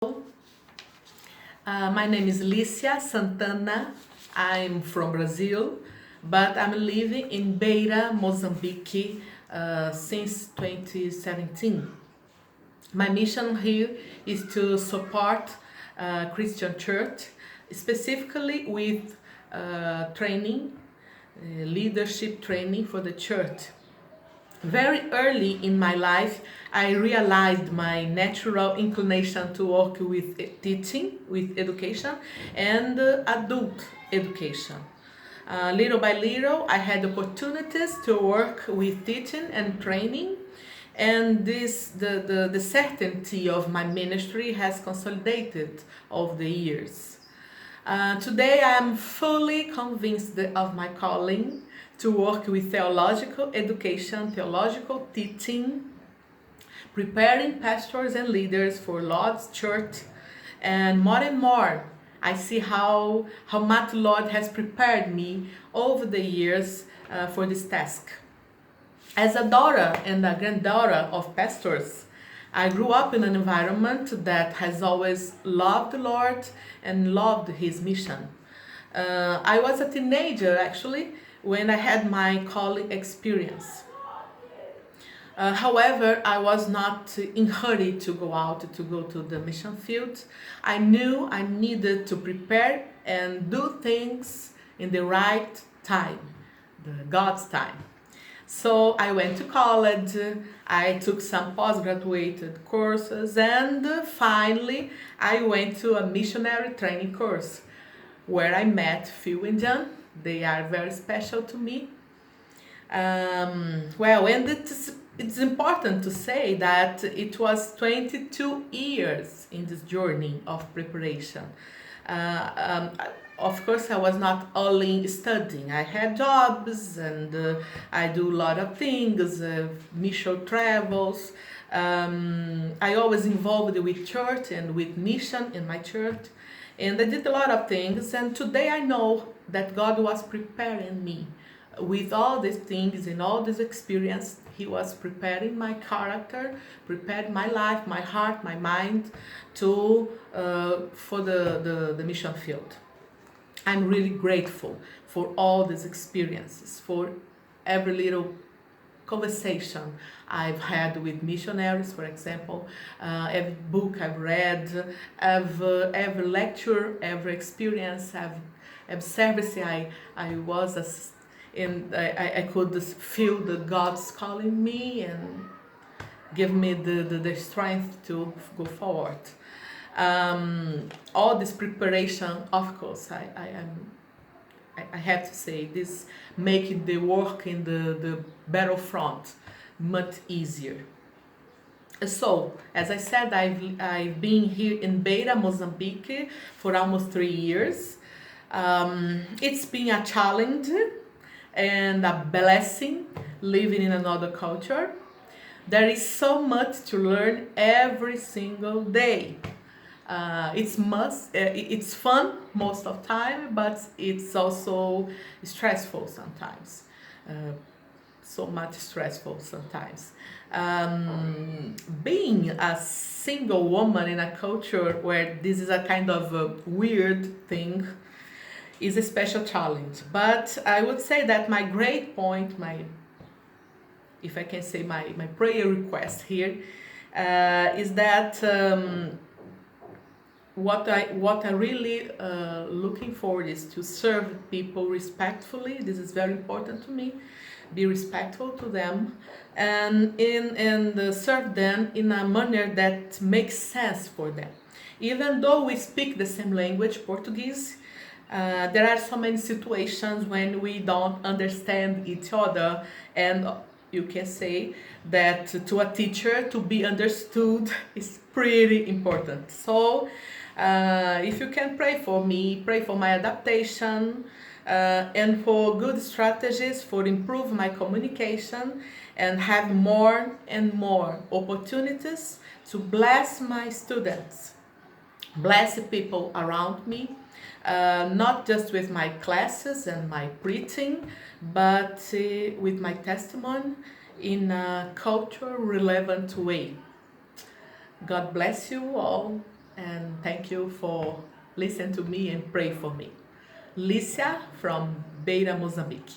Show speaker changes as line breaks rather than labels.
My name is Lícia Santana. I'm from Brazil, but I'm living in Beira, Mozambique, since 2017. My mission here is to support Christian Church, specifically with training, leadership training for the church. Very early in my life, I realized my natural inclination to work with teaching, with education, and adult education. Little by little, I had opportunities to work with teaching and training, and the certainty of my ministry has consolidated over the years. Today, I am fully convinced of my calling to work with theological education, theological teaching, preparing pastors and leaders for Lord's church, and more, I see how much Lord has prepared me over the years for this task. As a daughter and a granddaughter of pastors, I grew up in an environment that has always loved the Lord and loved His mission. I was a teenager actually when I had my calling experience. However, I was not in hurry to go out to go to the mission field. I knew I needed to prepare and do things in the right time, the God's time. So I went to college, I took some postgraduate courses, and finally I went to a missionary training course where I met Phil and John. They are very special to me. And it's important to say that it was 22 years in this journey of preparation. Uh, um, of course, I was not only studying. I had jobs and I do a lot of things, mission travels. I always involved with church and with mission in my church. And I did a lot of things. And today I know that God was preparing me with all these things and all this experience. He was preparing my character, prepared my life, my heart, my mind to for the mission field. I'm really grateful for all these experiences, for every little conversation I've had with missionaries, for example, every book I've read, every lecture, every experience, every service I was and I could feel that God's calling me and give me the strength to go forward. All this preparation, of course, I have to say, this making the work in the battlefront much easier. So, as I said, I've been here in Beira, Mozambique, for almost 3 years. It's been a challenge and a blessing living in another culture. There is so much to learn every single day. It's fun most of the time, but it's also stressful sometimes. So much stressful sometimes. Being a single woman in a culture where this is a kind of a weird thing is a special challenge. But I would say that my great point, if I can say my prayer request here, is that what I really looking for is to serve people respectfully. This is very important to me. Be respectful to them and serve them in a manner that makes sense for them. Even though we speak the same language, Portuguese, there are so many situations when we don't understand each other, and you can say that to a teacher to be understood is pretty important. So if you can pray for me, pray for my adaptation and for good strategies for improve my communication and have more and more opportunities to bless my students, bless the people around me, not just with my classes and my preaching, but with my testimony in a culture relevant way. God bless you all, and thank you for listening to me and pray for me. Lícia from Beira, Mozambique.